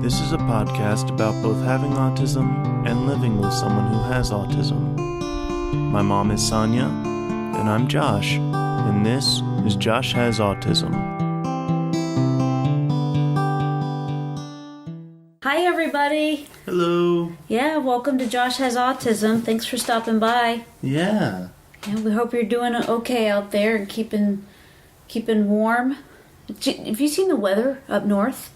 This is a podcast about both having autism and living with someone who has autism. My mom is Sonya, and I'm Josh, and this is Josh Has Autism. Hi, everybody. Hello. Yeah, welcome to Josh Has Autism. Thanks for stopping by. Yeah. We hope you're doing okay out there and keeping warm. Have you seen the weather up north?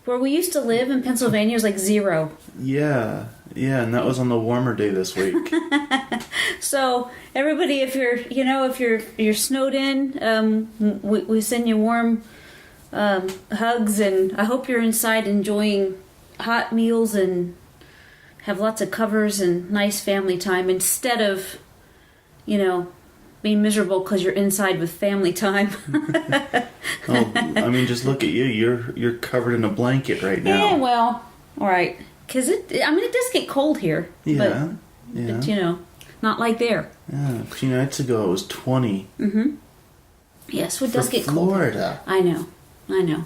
Where we used to live in Pennsylvania, it was like 0. Yeah, and that was on the warmer day this week. So everybody, if you're snowed in, we send you warm hugs, and I hope you're inside enjoying hot meals and have lots of covers and nice family time instead of, being miserable because you're inside with family time. Oh, I mean, just look at you. You're covered in a blanket right now. Yeah, well, all right. Because it does get cold here. Yeah. But, not like there. Yeah, a few nights ago it was 20. Mm-hmm. Yes, so it does get cold. Florida. I know.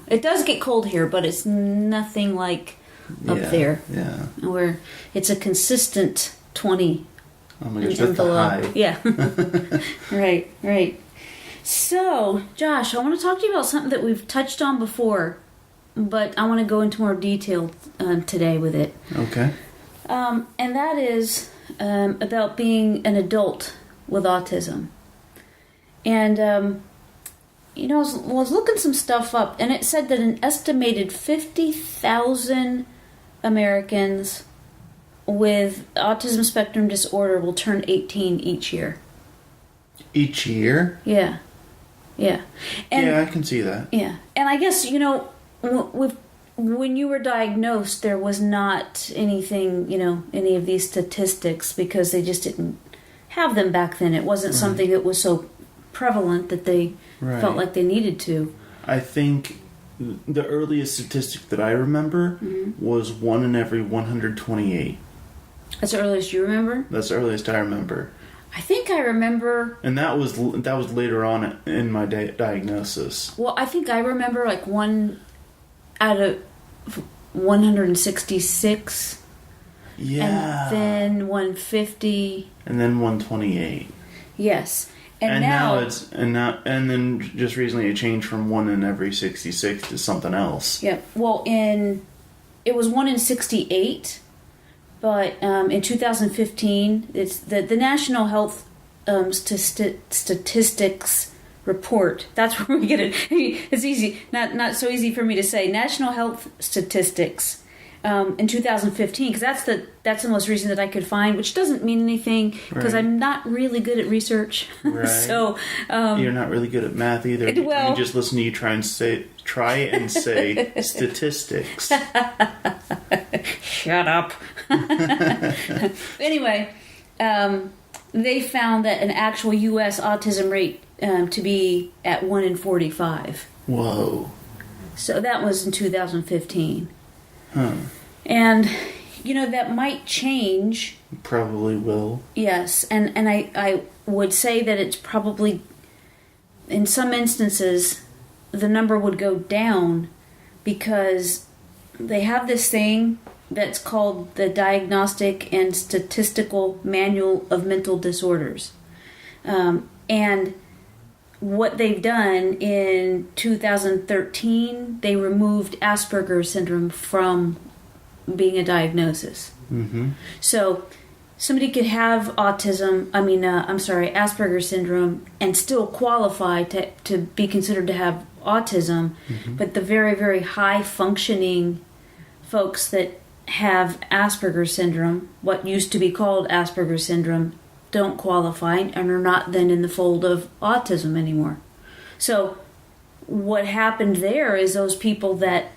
It does get cold here, but it's nothing like up there. Yeah. Where it's a consistent 20. Oh my gosh, that's the high. Yeah. Right. So, Josh, I want to talk to you about something that we've touched on before, but I want to go into more detail today with it. Okay. And that is about being an adult with autism. And, I was looking some stuff up, and it said that an estimated 50,000 Americans with autism spectrum disorder will turn 18 each year. Each year? Yeah. And, yeah, I can see that. Yeah. And I guess, when you were diagnosed, there was not anything, any of these statistics because they just didn't have them back then. It wasn't something that was so prevalent that they felt like they needed to. I think the earliest statistic that I remember was 1 in every 128. That's the earliest you remember? That's the earliest I remember. I think I remember... And that was later on in my diagnosis. Well, I think I remember like 1 out of 166. Yeah. And then 150. And then 128. Yes. And then just recently it changed from 1 in every 66 to something else. Yeah. Well, it was 1 in 68. But in 2015, it's the National Health Statistics Report. That's where we get it. It's easy, not so easy for me to say. National Health Statistics in 2015, because that's the most recent that I could find, which doesn't mean anything because I'm not really good at research. Right. So you're not really good at math either. Well, you just listen to you try and say statistics. Shut up. Anyway, they found that an actual U.S. autism rate to be at 1 in 45. Whoa. So that was in 2015. Huh. And, that might change. Probably will. Yes, and I would say that it's probably, in some instances, the number would go down because they have this thing that's called the Diagnostic and Statistical Manual of Mental Disorders. And what they've done in 2013, they removed Asperger's syndrome from being a diagnosis. Mm-hmm. So somebody could have Asperger's syndrome and still qualify to be considered to have autism, but the very, very high functioning folks that have Asperger's syndrome, what used to be called Asperger's syndrome, don't qualify and are not then in the fold of autism anymore. So what happened there is those people that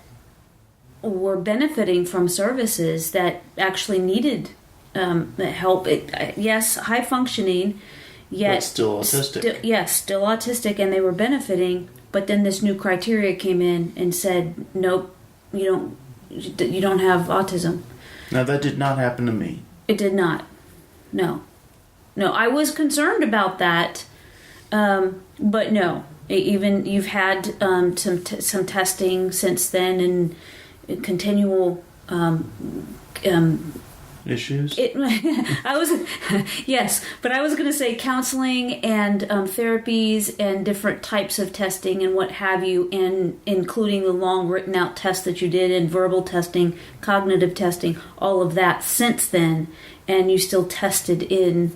were benefiting from services that actually needed help, yes, high functioning, yet but still autistic. Still autistic, and they were benefiting, but then this new criteria came in and said, nope, you don't have autism. Now that did not happen to me. It did not. No, I was concerned about that, but no. Even you've had some testing since then, and continual issues. Yes, but I was going to say counseling and therapies and different types of testing and what have you, and including the long written out tests that you did and verbal testing, cognitive testing, all of that since then, and you still tested in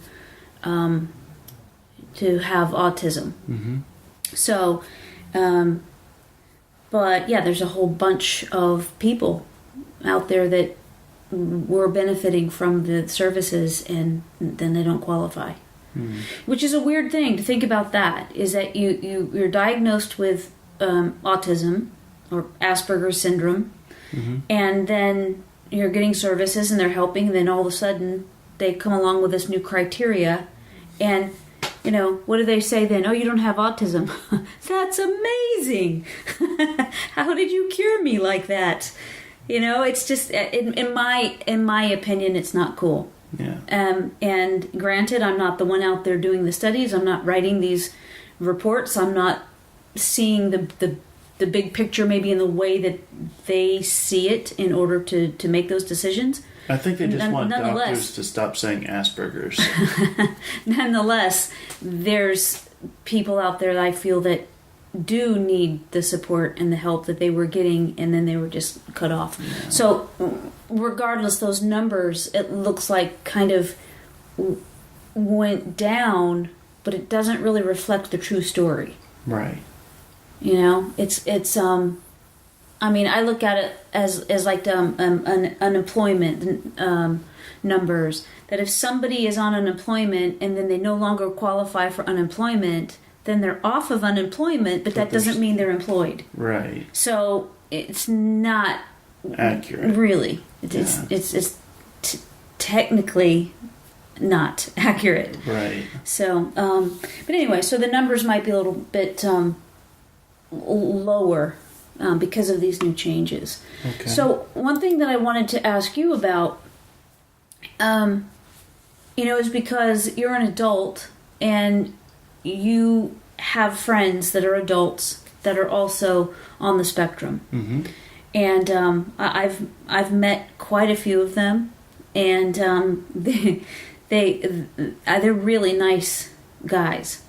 to have autism. Mm-hmm. So, but yeah, there's a whole bunch of people out there that were benefiting from the services and then they don't qualify. Which is a weird thing to think about. That is that you're diagnosed with autism or Asperger's syndrome, and then you're getting services and they're helping, and then all of a sudden they come along with this new criteria, and what do they say then? Oh, you don't have autism. That's amazing. How did you cure me like that? It's just, in my opinion, it's not cool. Yeah. And granted, I'm not the one out there doing the studies. I'm not writing these reports. I'm not seeing the big picture maybe in the way that they see it in order to make those decisions. I think they just want doctors to stop saying Asperger's. Nonetheless, there's people out there that I feel that do need the support and the help that they were getting, and then they were just cut off. Yeah. So regardless, those numbers, it looks like kind of went down, but it doesn't really reflect the true story. Right. It's I mean, I look at it as like unemployment numbers, that if somebody is on unemployment and then they no longer qualify for unemployment, then they're off of unemployment, but that doesn't mean they're employed. Right. So it's not accurate. Really. It's technically not accurate. Right. So, but anyway, so the numbers might be a little bit lower because of these new changes. Okay. So one thing that I wanted to ask you about, is because you're an adult and you have friends that are adults that are also on the spectrum. Mm-hmm. And I've met quite a few of them, and they're really nice guys.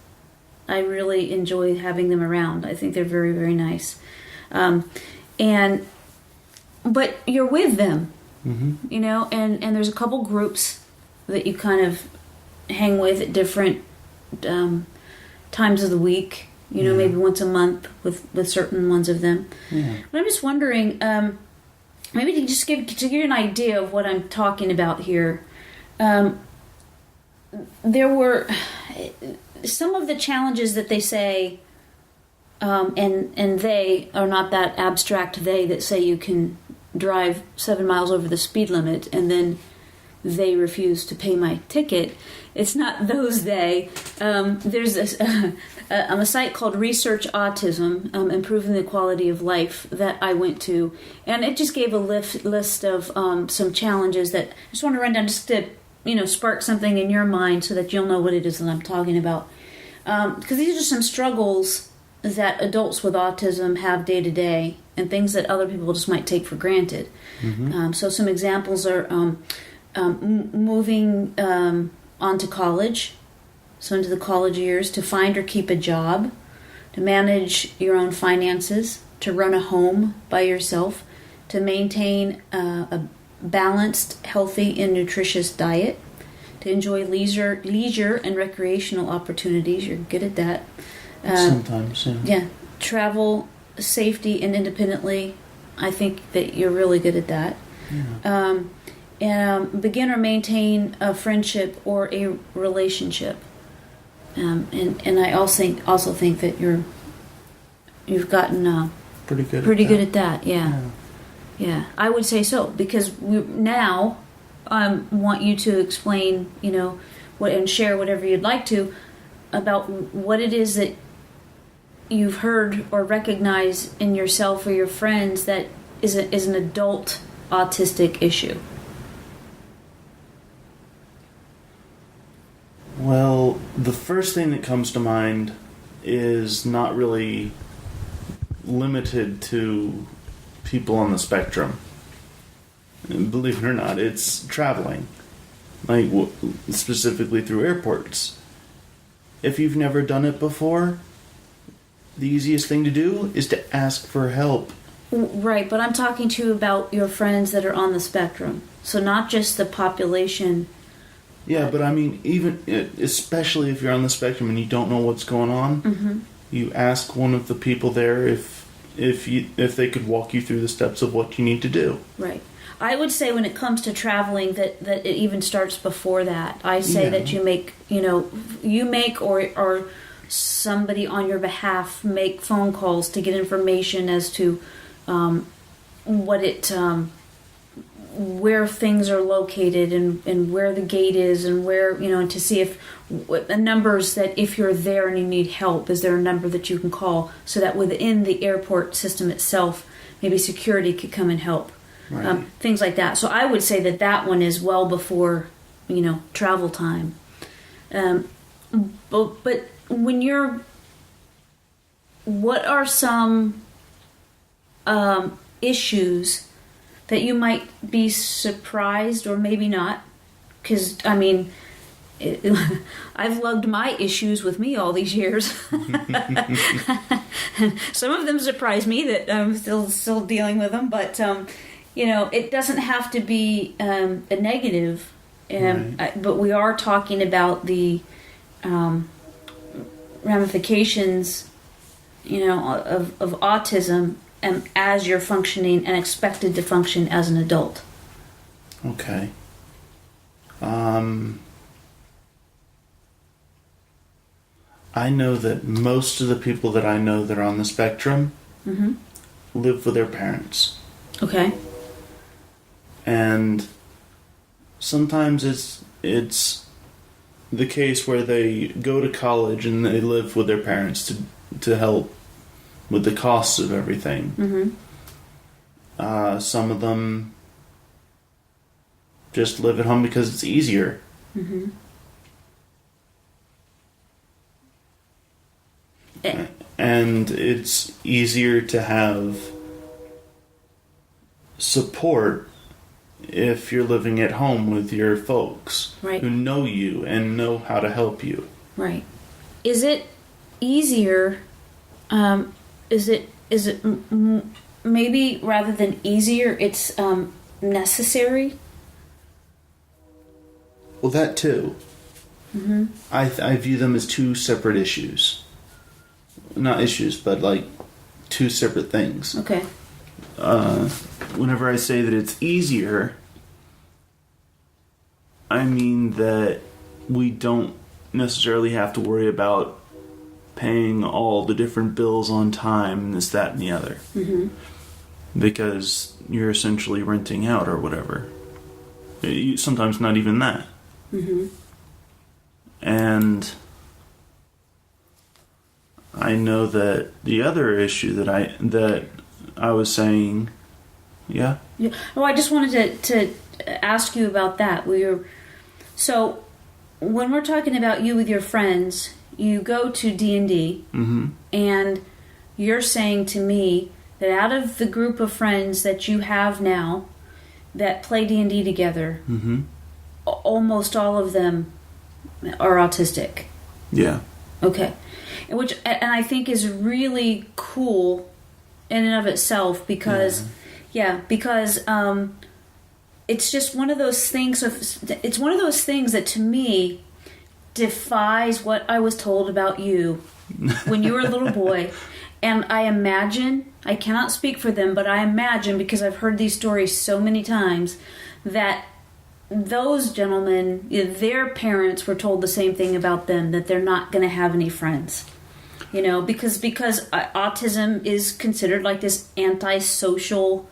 I really enjoy having them around. I think they're very, very nice. But you're with them, and there's a couple groups that you kind of hang with at different times of the week, maybe once a month with certain ones of them. Yeah. But I'm just wondering, maybe to just give you an idea of what I'm talking about here. There were some of the challenges that they say, and they are not that abstract they that say you can drive 7 miles over the speed limit and then they refuse to pay my ticket. It's not those they. There's a site called Research Autism, Improving the Quality of Life, that I went to, and it just gave a list of some challenges that I just want to run down just to spark something in your mind so that you'll know what it is that I'm talking about. Because these are some struggles that adults with autism have day to day, and things that other people just might take for granted. Mm-hmm. So some examples are moving on to college, so into the college years, to find or keep a job, to manage your own finances, to run a home by yourself, to maintain a balanced, healthy, and nutritious diet, to enjoy leisure and recreational opportunities. You're good at that. Sometimes, yeah. Yeah. Travel, safety, and independently. I think that you're really good at that. Yeah. Begin or maintain a friendship or a relationship. And I also think that you've gotten pretty good at that. Yeah, I would say so, because we now want you to explain, what, and share whatever you'd like to about what it is that you've heard or recognize in yourself or your friends that is an adult autistic issue. Well, the first thing that comes to mind is not really limited to people on the spectrum. And believe it or not, it's traveling. Like, specifically through airports. If you've never done it before, the easiest thing to do is to ask for help. Right, but I'm talking to you about your friends that are on the spectrum. So not just the population. Yeah, but I mean, even especially if you're on the spectrum and you don't know what's going on, you ask one of the people there if they could walk you through the steps of what you need to do. Right. I would say when it comes to traveling that it even starts before that. I say that you make or somebody on your behalf make phone calls to get information as to where things are located and where the gate is and where, and to see if the numbers that if you're there and you need help, is there a number that you can call so that within the airport system itself, maybe security could come and help. Right. Things like that. So I would say that one is well before, travel time. But when what are some issues that you might be surprised or maybe not? Because, I've lugged my issues with me all these years. Some of them surprise me that I'm still dealing with them, but it doesn't have to be a negative. Right. But we are talking about the ramifications, of autism as you're functioning and expected to function as an adult. Okay. I know that most of the people that I know that are on the spectrum live with their parents. Okay. And sometimes it's the case where they go to college and they live with their parents to help with the costs of everything. Some of them just live at home because it's easier. And it's easier to have support if you're living at home with your folks who know you and know how to help you. Right. Is it easier? Is it maybe rather than easier, it's necessary? Well, that too. I view them as two separate issues. Not issues, but like two separate things. Okay. Whenever I say that it's easier, I mean that we don't necessarily have to worry about paying all the different bills on time, this, that, and the other. Because you're essentially renting out or whatever. Sometimes not even that. And I know that the other issue that I was saying, yeah. Oh, I just wanted to ask you about that. So when we're talking about you with your friends, you go to D&D, and you're saying to me that out of the group of friends that you have now that play D&D together, almost all of them are autistic. Yeah. Okay. And I think is really cool in and of itself because it's just one of those things. It's one of those things that to me defies what I was told about you when you were a little boy. And I imagine, I cannot speak for them, but I imagine, because I've heard these stories so many times, that those gentlemen, their parents were told the same thing about them, that they're not going to have any friends. Because autism is considered like this antisocial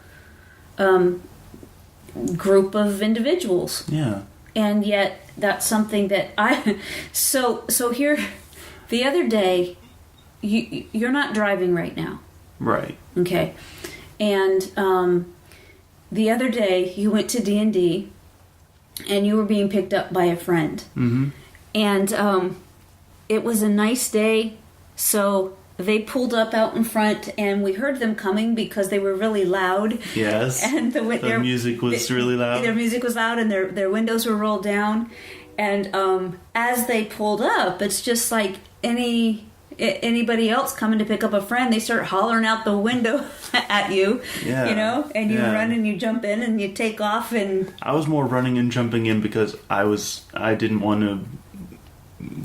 group of individuals. Yeah. And yet that's something that so here the other day you're not driving right now. Right. Okay. And the other day you went to D&D and you were being picked up by a friend. And it was a nice day. So they pulled up out in front, and we heard them coming because they were really loud. Yes. And their music was really loud. Their music was loud, and their windows were rolled down. And as they pulled up, it's just like anybody else coming to pick up a friend, they start hollering out the window at you, and you run and you jump in and you take off. And I was more running and jumping in because I didn't want to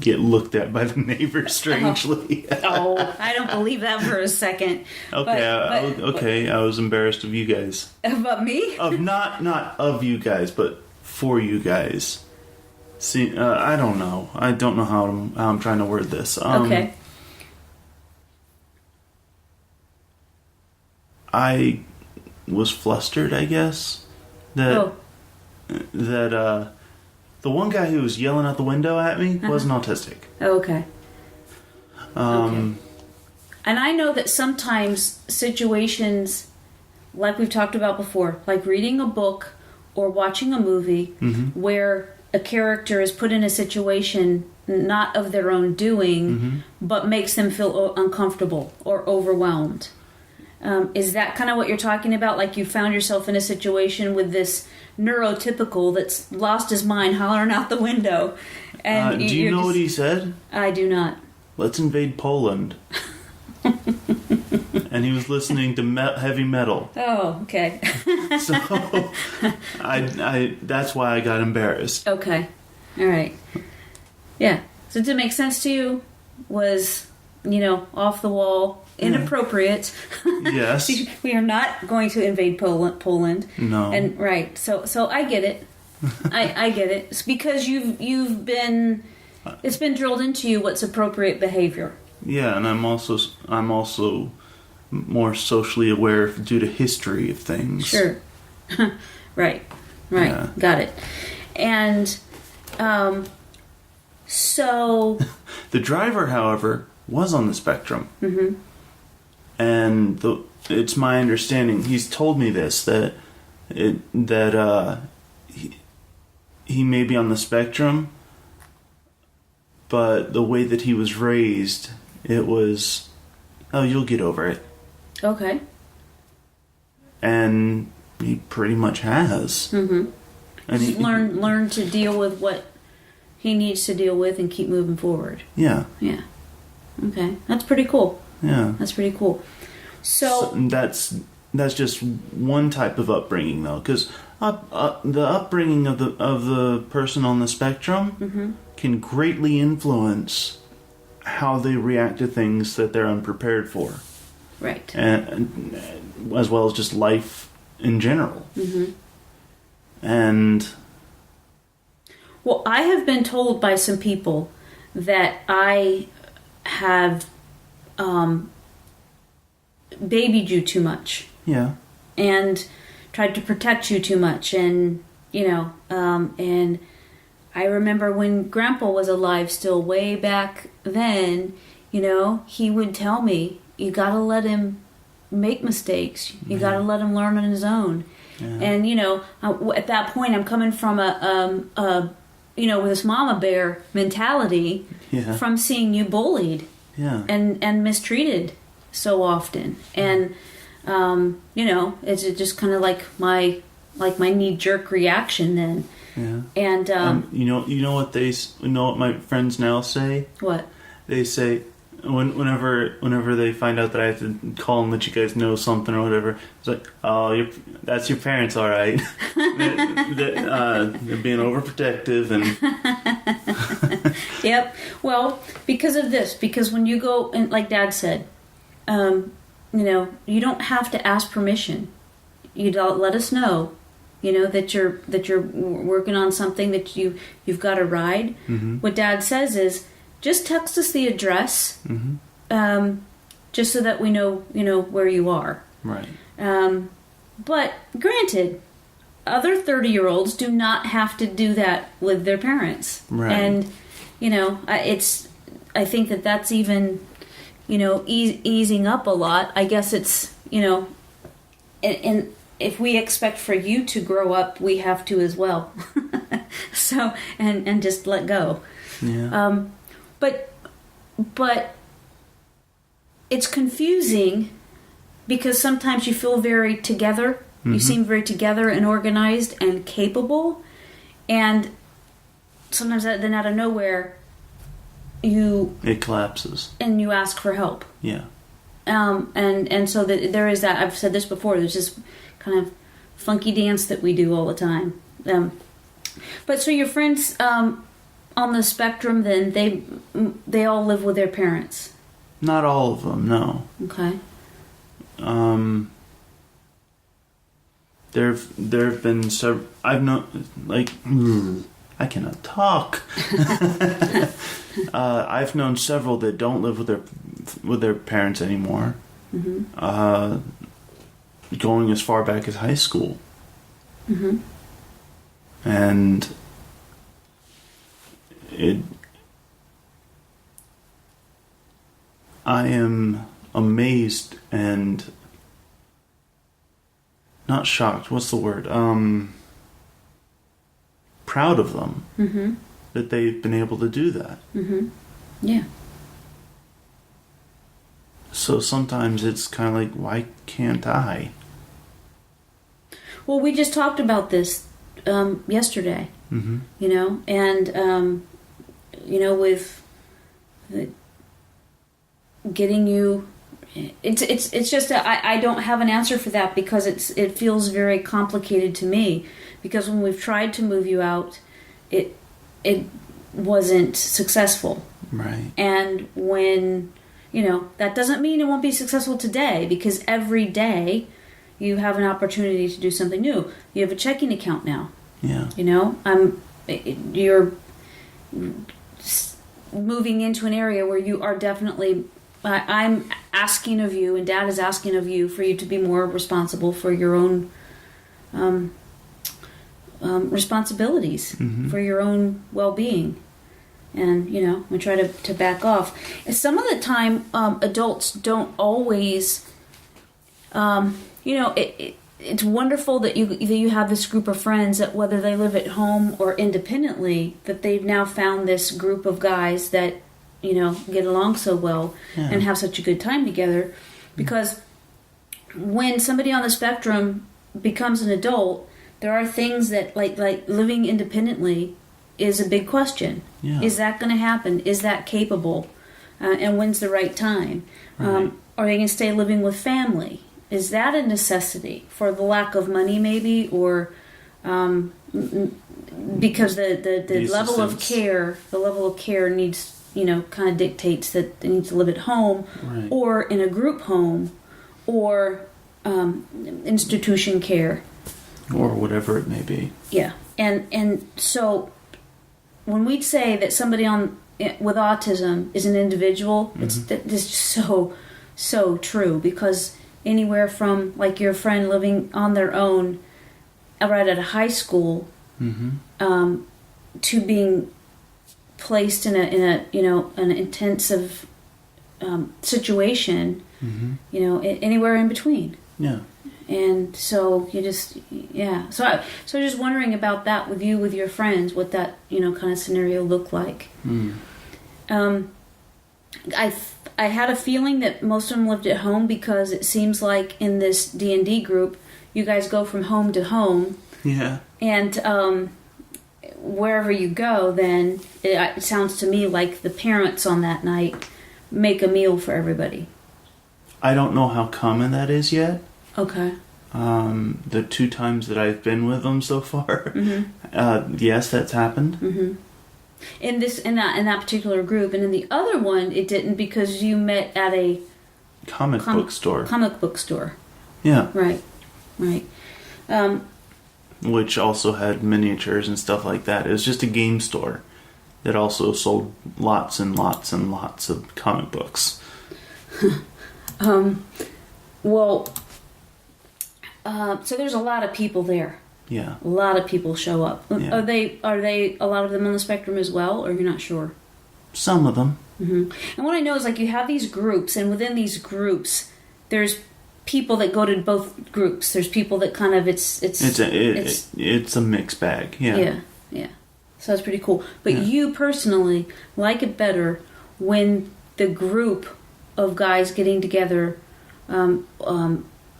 get looked at by the neighbors strangely. I don't believe that for a second. Okay, I was embarrassed of you guys. About me? Of not of you guys, but for you guys. See, I don't know. I don't know how I'm trying to word this. Okay. I was flustered, I guess, that the one guy who was yelling out the window at me wasn't autistic. Okay. Okay. And I know that sometimes situations, like we've talked about before, like reading a book or watching a movie, where a character is put in a situation not of their own doing, but makes them feel uncomfortable or overwhelmed. Is that kind of what you're talking about? Like you found yourself in a situation with this neurotypical that's lost his mind hollering out the window. And do you know what he said? I do not. Let's invade Poland. And he was listening to heavy metal. Oh, okay. So I that's why I got embarrassed. Okay. All right. Yeah. So did it make sense to you? Was, off the wall, inappropriate. Yes. We are not going to invade Poland. No. And right. So I get it. I get it. It's because you've been, it's been drilled into you what's appropriate behavior. Yeah, and I'm also more socially aware due to history of things. Sure. Right. Yeah. Got it. And so the driver, however, was on the spectrum. And it's my understanding, he's told me this, that he may be on the spectrum, but the way that he was raised, it was, you'll get over it. Okay. And he pretty much has. And he learn to deal with what he needs to deal with and keep moving forward. Yeah. Yeah. Okay. That's pretty cool. Yeah. That's pretty cool. So that's just one type of upbringing, though, because the upbringing of the person on the spectrum can greatly influence how they react to things that they're unprepared for. Right. And as well as just life in general. And well, I have been told by some people that I have babied you too much. Yeah. And tried to protect you too much. And, and I remember when Grandpa was alive still way back then, he would tell me, you gotta let him make mistakes. You gotta let him learn on his own. Yeah. And, at that point I'm coming from with this mama bear mentality from seeing you bullied and mistreated so often. And, it's just kind of like my knee-jerk reaction then. Yeah. And, you know what my friends now say? What? They say, whenever they find out that I have to call and let you guys know something or whatever, it's like, that's your parents, all right. They're being overprotective and. Yep. Well, because of this, because when you go and like Dad said, you don't have to ask permission. You don't let us know, that you're working on something that you've got a ride. What Dad says is, just text us the address, just so that we know, where you are. Right. But granted, other 30-year-olds do not have to do that with their parents. Right. And, I think that's even, easing up a lot. I guess it's, and if we expect for you to grow up, we have to as well. So, and just let go. Yeah. But it's confusing because sometimes you feel very together. You seem very together and organized and capable. And sometimes then out of nowhere, it collapses. And you ask for help. Yeah. And so there is that. I've said this before. There's this kind of funky dance that we do all the time. But so your friends on the spectrum, then they all live with their parents. Not all of them, no. Okay. There've been several. I've known, like, I cannot talk. I've known several that don't live with their parents anymore. Mm-hmm. Going as far back as high school. Mm-hmm. And I am amazed and not shocked. What's the word? Proud of them that they've been able to do that. Mm-hmm. Yeah. So sometimes it's kind of like, why can't I? Well, we just talked about this yesterday. Mm-hmm. You know, and with getting you. It's just that I don't have an answer for that because it feels very complicated to me, because when we've tried to move you out, it wasn't successful. Right. And when that doesn't mean it won't be successful today, because every day you have an opportunity to do something new. You have a checking account now. Yeah. You're moving into an area where you are definitely. I'm asking of you, and Dad is asking of you, for you to be more responsible for your own responsibilities, for your own well-being. And, we try to back off. And some of the time, adults don't always, it's wonderful that you have this group of friends that, whether they live at home or independently, that they've now found this group of guys that get along so well and have such a good time together. Because when somebody on the spectrum becomes an adult, there are things that like living independently is a big question. Yeah. Is that going to happen? Is that capable? And when's the right time? Right. Are they going to stay living with family? Is that a necessity for the lack of money, maybe, or because the level of care needs, kind of dictates that they need to live at home, right, or in a group home, or institution care, or whatever it may be. Yeah, and so when we say that somebody with autism is an individual, it's just so true, because anywhere from, like, your friend living on their own right out of high school, to being placed in an intensive situation, anywhere in between. Yeah. And so you just, So just wondering about that with your friends, what that kind of scenario looked like. I had a feeling that most of them lived at home, because it seems like in this D&D group, you guys go from home to home. Yeah. And wherever you go, then it sounds to me like the parents on that night make a meal for everybody. I don't know how common that is yet. Okay. The 2 times that I've been with them so far, yes, that's happened. Mm-hmm. In that particular group, and in the other one, it didn't, because you met at a comic book store. Comic book store. Yeah. Right. Which also had miniatures and stuff like that. It was just a game store that also sold lots and lots and lots of comic books. So there's a lot of people there. Yeah. A lot of people show up. Yeah. Are they a lot of them on the spectrum as well, or you're not sure? Some of them. Mm-hmm. And what I know is, like, you have these groups, and within these groups, there's people that go to both groups. There's people that kind of it's a mixed bag. Yeah. Yeah. So that's pretty cool. But you personally like it better when the group of guys getting together.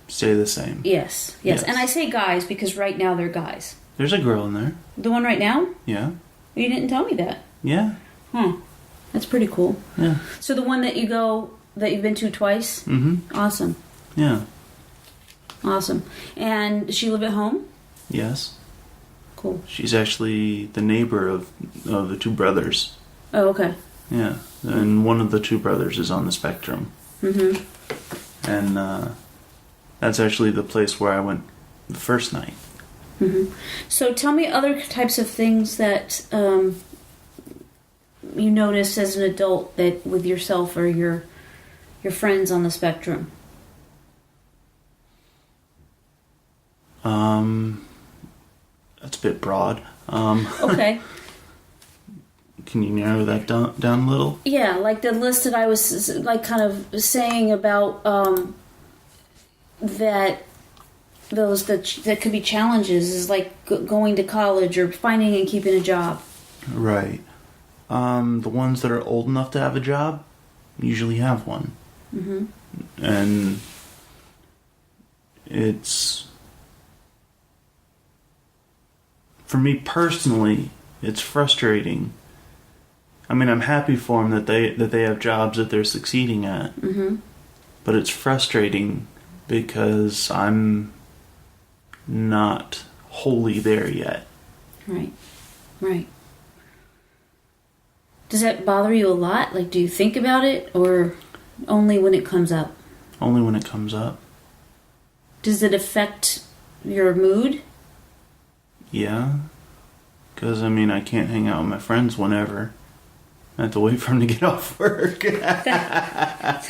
Stay the same. Yes. And I say guys because right now they're guys. There's a girl in there. The one right now? Yeah. You didn't tell me that. Yeah. That's pretty cool. Yeah. So the one that you've been to twice? Mm-hmm. Awesome. Yeah. Awesome. And does she live at home? Yes. Cool. She's actually the neighbor of the two brothers. Oh, okay. Yeah. And one of the two brothers is on the spectrum. Mm-hmm. And that's actually the place where I went the first night. Mm-hmm. So tell me other types of things that you notice as an adult that with yourself or your friends on the spectrum. That's a bit broad. Okay. Can you narrow that down a little? Yeah, like the list that I was like kind of saying about that that could be challenges is like going to college or finding and keeping a job. Right. The ones that are old enough to have a job usually have one. Mm-hmm. And it's, for me personally, it's frustrating. I mean, I'm happy for them that they have jobs that they're succeeding at. Mm-hmm. But it's frustrating because I'm not wholly there yet. Right. Does that bother you a lot? Like, do you think about it, or only when it comes up? Only when it comes up. Does it affect your mood? Yeah. Because, I mean, I can't hang out with my friends whenever. I have to wait for them to get off work. That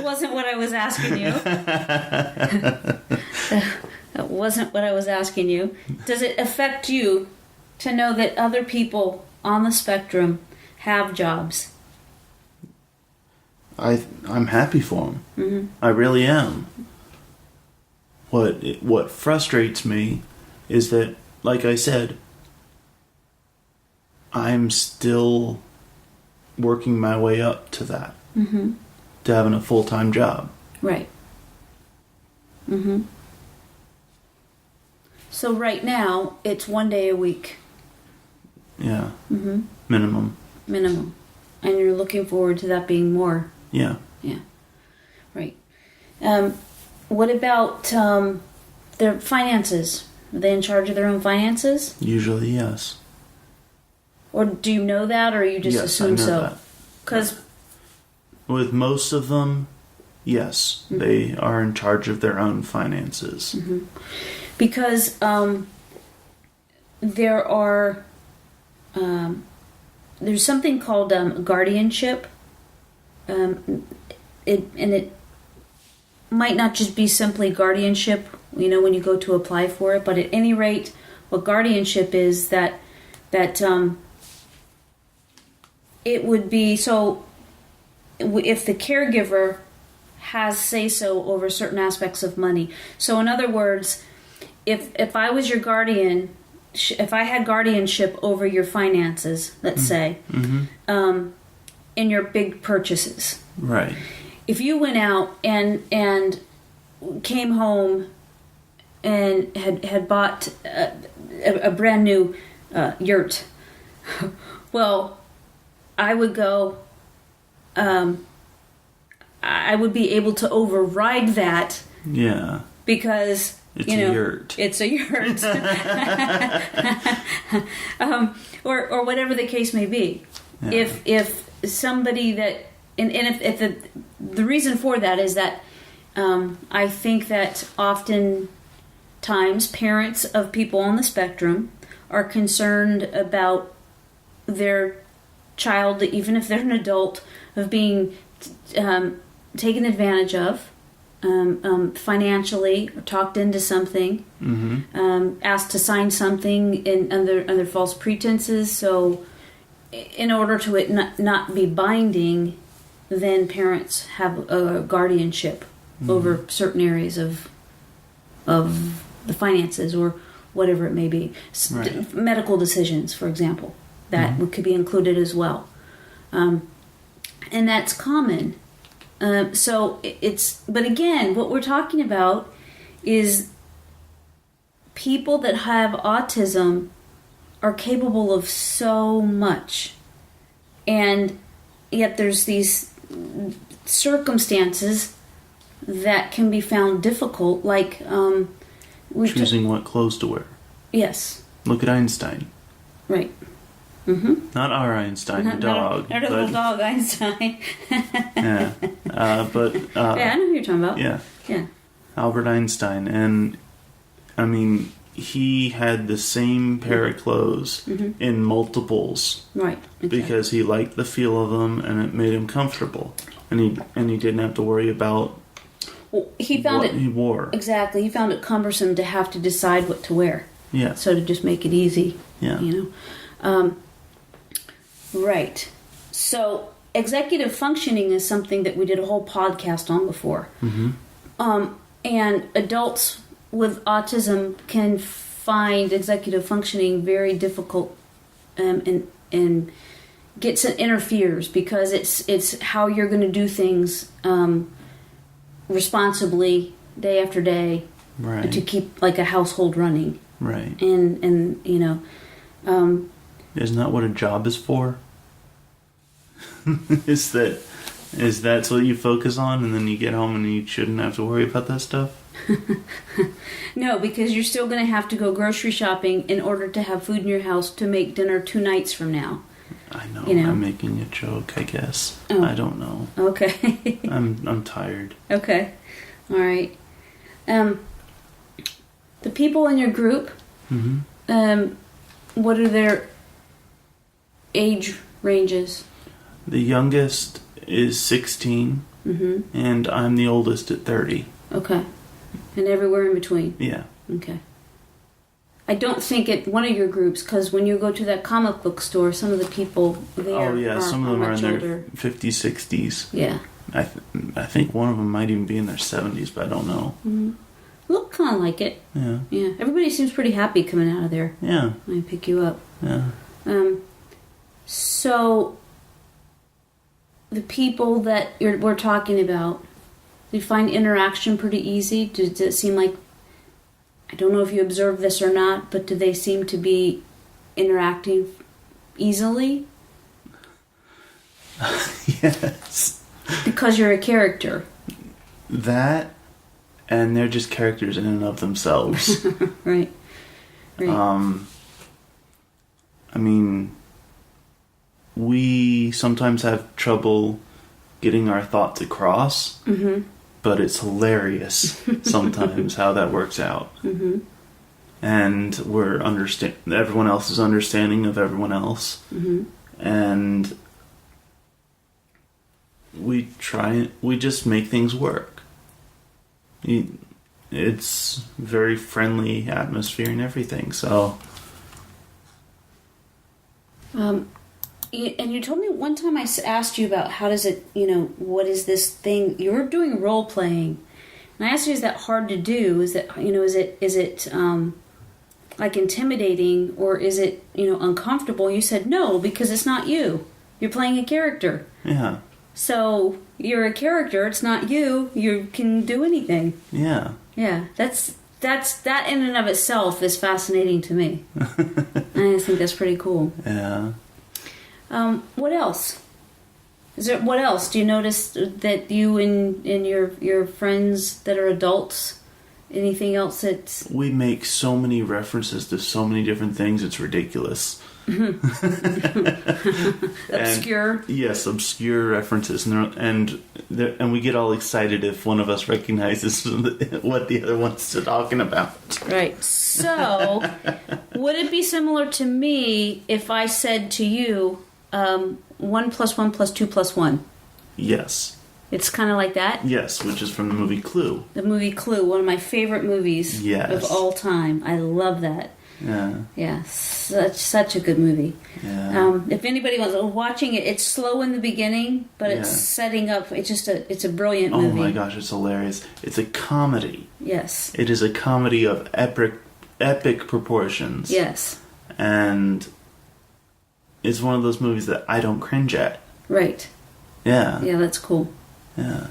wasn't what I was asking you. That wasn't what I was asking you. Does it affect you to know that other people on the spectrum have jobs? I'm happy for them. Mm-hmm. I really am. What frustrates me is that, like I said, I'm still working my way up to that. Mm-hmm. To having a full-time job. Right. Mm-hmm. So right now, it's 1 day a week. Yeah. Mm-hmm. Minimum. And you're looking forward to that being more. Yeah. Yeah. Right. What about their finances? Are they in charge of their own finances? Usually, yes. Or do you know that, or you just yes, assume I know so? that. Because with most of them, yes, mm-hmm. they are in charge of their own finances. Mm-hmm. Because there are there's something called guardianship. It might not just be simply guardianship, when you go to apply for it, but at any rate, what guardianship is that it would be so if the caregiver has say-so over certain aspects of money. So in other words, if I was your guardian, if I had guardianship over your finances, let's say, Mm-hmm. In your big purchases. Right. If you went out and came home and had bought a brand new yurt, well, I would go. I would be able to override that. Yeah. Because it's a yurt. It's a yurt. Or whatever the case may be. Yeah. If somebody that and if the reason for that is that I think that oftentimes parents of people on the spectrum are concerned about their child, even if they're an adult, of being taken advantage of financially, or talked into something, mm-hmm. Asked to sign something under false pretenses. So in order to it not be binding, then parents have a guardianship mm-hmm. over certain areas of the finances or whatever it may be. Right. Medical decisions, for example, that mm-hmm. could be included as well. And that's common But again, what we're talking about is people that have autism are capable of so much. And yet there's these circumstances that can be found difficult, like choosing what clothes to wear. Yes. Look at Einstein. Right. Mm-hmm. Not our Einstein, the dog. Not a little dog, Einstein. Yeah. Yeah, I know who you're talking about. Yeah. Yeah. Albert Einstein. And, I mean, he had the same pair of clothes in multiples. Right. Exactly. Because he liked the feel of them and it made him comfortable. And he didn't have to worry about he wore. Exactly. He found it cumbersome to have to decide what to wear. Yeah. So to just make it easy. Yeah. You know. Right. So executive functioning is something that we did a whole podcast on before. Mm-hmm. And adults with autism can find executive functioning very difficult, and interferes because it's how you're going to do things responsibly day after day, right, to keep like a household running. Right. And you know, isn't that what a job is for? Is that so you focus on and then you get home and you shouldn't have to worry about that stuff? No, because you're still going to have to go grocery shopping in order to have food in your house to make dinner 2 nights from now. I know. You know? I'm making a joke, I guess. Oh. I don't know. Okay. I'm tired. Okay. All right. The people in your group, what are their age ranges? The youngest is 16, and I'm the oldest at 30. Okay. And everywhere in between? Yeah. Okay. I don't think at one of your groups, because when you go to that comic book store, some of the people there some of them are in older. their 50s, 60s. Yeah. I think one of them might even be in their 70s, but I don't know. Mm-hmm. Look kind of like it. Yeah. Yeah. Everybody seems pretty happy coming out of there. Yeah. When I pick you up. Yeah. So the people that we're talking about, do you find interaction pretty easy? Does it seem like, I don't know if you observe this or not, but do they seem to be interacting easily? Yes. Because you're a character. That, and they're just characters in and of themselves. Right. I mean, we sometimes have trouble getting our thoughts across, but it's hilarious sometimes how that works out. Mm-hmm. And we're everyone else is understanding of everyone else, and we just make things work. It's very friendly atmosphere and everything, so. And you told me one time I asked you about how does it, what is this thing? You were doing role playing. And I asked you, is that hard to do? Is that, is it like intimidating, or is it, uncomfortable? You said no, because it's not you. You're playing a character. Yeah. So you're a character. It's not you. You can do anything. Yeah. Yeah. That in and of itself is fascinating to me. I think that's pretty cool. Yeah. What else? What else? Do you notice that you and your friends that are adults, anything else that's... We make so many references to so many different things, it's ridiculous. Obscure? Yes, obscure references. And we get all excited if one of us recognizes what the other one's talking about. Right. So, would it be similar to me if I said to you, 1 + 1 + 2 + 1? Yes. It's kind of like that? Yes, which is from the movie Clue. The movie Clue, one of my favorite movies of all time. I love that. Yeah. Yeah, such a good movie. Yeah. If anybody wants watching it, it's slow in the beginning, but it's setting up. It's a brilliant movie. Oh my gosh, it's hilarious! It's a comedy. Yes. It is a comedy of epic proportions. Yes. And it's one of those movies that I don't cringe at. Right. Yeah. Yeah, that's cool. Yeah.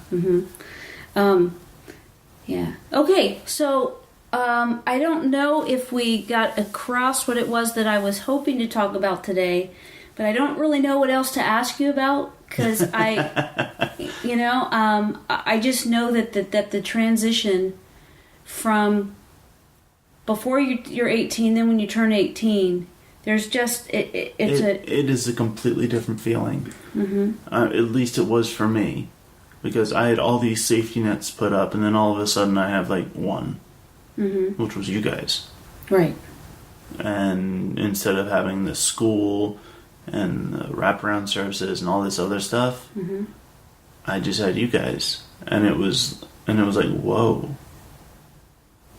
Yeah. Okay, so I don't know if we got across what it was that I was hoping to talk about today, but I don't really know what else to ask you about because I just know that the transition from before you're 18, then when you turn 18, there's just it is a completely different feeling. Mm-hmm. At least it was for me, because I had all these safety nets put up, and then all of a sudden I have like one, which was you guys, right? And instead of having the school and the wraparound services and all this other stuff, I just had you guys, and it was like, whoa,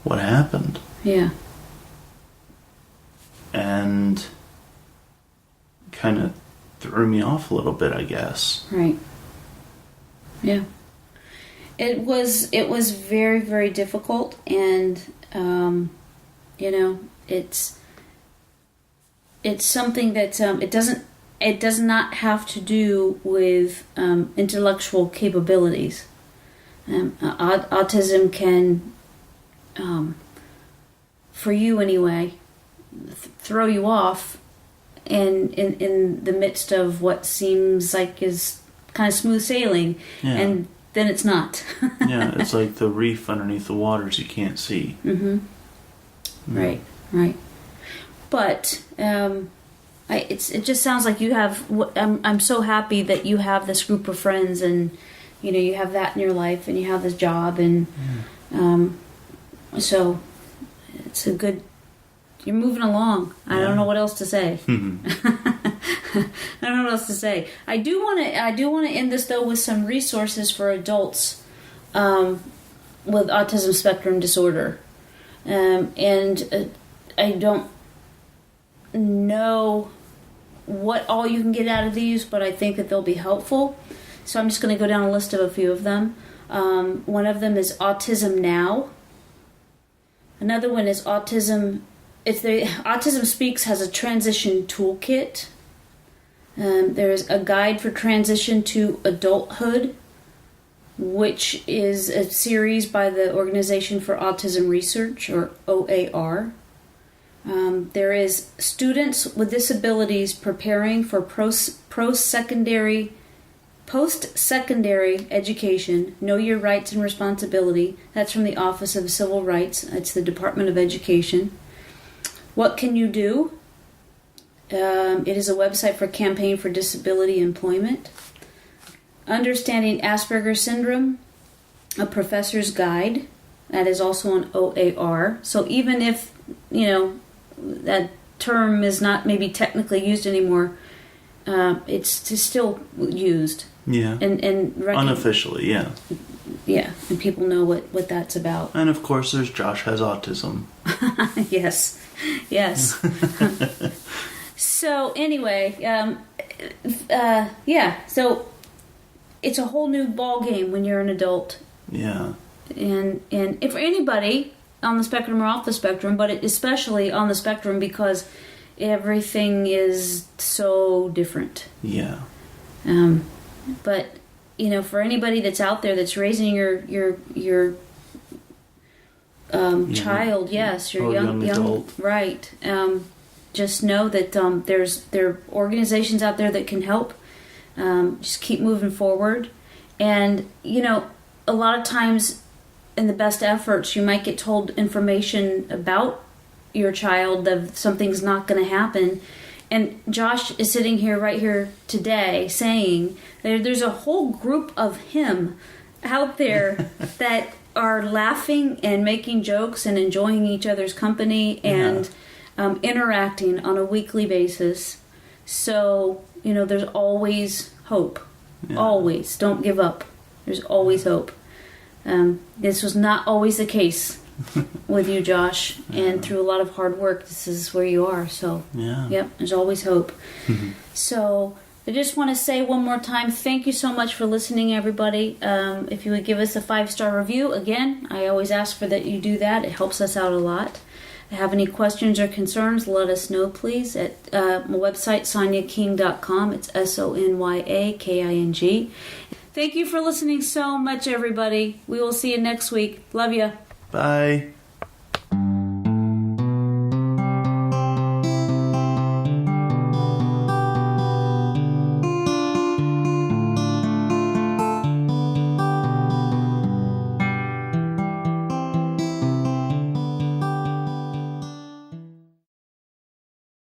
what happened? Yeah. And kind of threw me off a little bit, I guess. Right. Yeah. It was very, very difficult, and it's something that it does not have to do with intellectual capabilities. Autism can, for you anyway, throw you off in the midst of what seems like is kind of smooth sailing, and then it's not. Yeah, it's like the reef underneath the waters you can't see. Right. But it just sounds like you have. I'm so happy that you have this group of friends, and you have that in your life, and you have this job, and so it's a good. You're moving along. I don't know what else to say. I don't know what else to say. I do want to end this though with some resources for adults with autism spectrum disorder, and I don't know what all you can get out of these, but I think that they'll be helpful. So I'm just going to go down a list of a few of them. One of them is Autism Now. Another one is Autism. Autism Speaks has a transition toolkit. There is a guide for transition to adulthood, which is a series by the Organization for Autism Research, or OAR. There is Students with Disabilities Preparing for Post-Secondary Education, Know Your Rights and Responsibility. That's from the Office of Civil Rights. It's the Department of Education. What Can You Do? It is a website for Campaign for Disability Employment. Understanding Asperger's Syndrome, a professor's guide. That is also on OAR. So even if, that term is not maybe technically used anymore, it's still used. Yeah. And unofficially, yeah. Yeah, and people know what that's about. And of course there's Josh Has Autism. Yes. So anyway, so it's a whole new ball game when you're an adult. Yeah. And if for anybody on the spectrum or off the spectrum, but especially on the spectrum because everything is so different. Yeah. But for anybody that's out there that's raising your child, yes, your young adult, right. Just know that there are organizations out there that can help. Just keep moving forward, and a lot of times, in the best efforts, you might get told information about your child that something's not going to happen. And Josh is sitting right here today saying there's a whole group of him out there that are laughing and making jokes and enjoying each other's company and interacting on a weekly basis. So, there's always hope. Yeah. Always. Don't give up. There's always hope. This was not always the case with you, Josh, and through a lot of hard work, this is where you are. So, yep, there's always hope. So, I just want to say one more time, thank you so much for listening, everybody. If you would give us a 5-star review, again, I always ask for that you do that. It helps us out a lot. If you have any questions or concerns, let us know, please, at my website, sonyaking.com. It's SonyaKing. Thank you for listening so much, everybody. We will see you next week. Love you. Bye.